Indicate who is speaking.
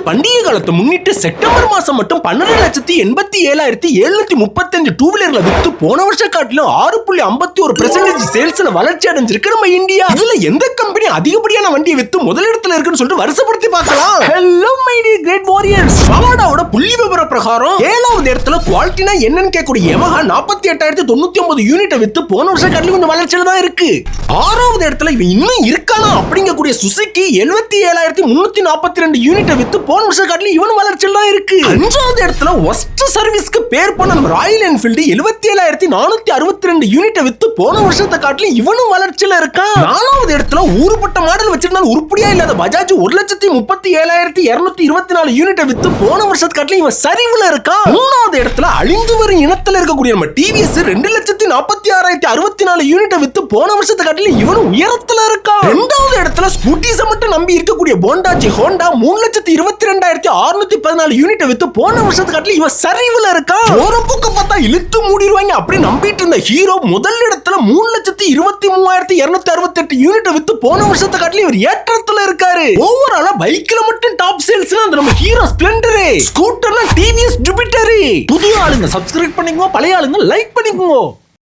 Speaker 1: பண்டிகை காலத்தை முன்னிட்டு செப்டம்பர் மாசம் மட்டும் 12,87,735 டூ வீலர்ல வித்து போன வருஷம் காட்டிலும் 6.51% சேல்ஸ்ல வளர்ச்சி அடைஞ்சிருக்கு நம்ம இந்தியா. இதுல எந்த கம்பெனி அதிகப்படியான வண்டியை வித்து முதலிடத்துல இருக்குன்னு சொல்லிட்டு வருஷப்படுத்தி பார்க்கலாம். Hello my dear great warriors, FADAவோட புள்ளி விவர பிரகாரம் 7வது இடத்துல குவாலிட்டினா என்னன்னு கேட்கக்கூடிய Yamaha 48,099 யூனிட்டை வித்து போன வருஷம் காட்டிலும் கொஞ்சம் வளர்ச்சியில தான் இருக்கு. 6வது இடத்துல இவன் இன்னும் இருக்கானா அப்படிங்கக்கூடிய சுசுகி 77,342 யூனிட்டை வித்து போன வருஷம் காட்டிலும் இவனும் வளர்ச்சியில தான் இருக்கு. 5வது இடத்துல ஒஸ்ட் சர்வீஸ்க்கு பேர் பண்ண நம்ம ராயல் என்ஃபீல்டு 77,462 யூனிட்டை வித்து போன வருஷத்தை காட்டிலும் இவனும் வளர்ச்சியில இருக்கான். 4வது இடத்துல ஊருப்பட்ட மாடல் வச்சிருந்தாலும் உருப்படியா இல்லாத பஜாஜ் 1,37,224 யூனிட்டை வித்து போன வருஷத்தை காட்டிலும் இவன் சரிவுல இருக்கான். 3வது இடத்துல அழிந்து வரும் இனத்துல இருக்கக்கூடிய நம்ம டிவிஎஸ் 2,46,064 யூனிட்டை வித்து போன வருஷத்தை காட்டிலும் இவனும் உயரத்துல இருக்கான். 2வது இடத்துல ஸ்கூட்டிஸை மட்டும் நம்பி இருக்கக்கூடிய போண்டாஜி ஹோண்டா 3,22,614 யூனிட்டை வித்து போன வருஷத்தை காட்டிலும் இவன் சரிவுல இருக்கான். ஒரு பக்கம் பார்த்தா இழுத்து மூடிடுவாங்க அப்படி நம்பிட்டு இருந்த ஹீரோ முதல் இடத்துல 3,23,268 யூனிட்டை வித்து போன வருஷத்தை காட்டிலும் இவர் ஏற்றத்துல இருக்காரு. ஓவராலா பைக்ல மட்டும் டாப் சேல்ஸ் நம்ம ஹீரோ ஸ்ப்ளெண்டர், ஸ்கூட்டர்னா டிவிஎஸ் ஜூபிட்டர். புதிய ஆளுங்க சப்ஸ்கிரைப் பண்ணிக்கோங்க, பழைய ஆளுங்க லைக் பண்ணிக்கோங்க.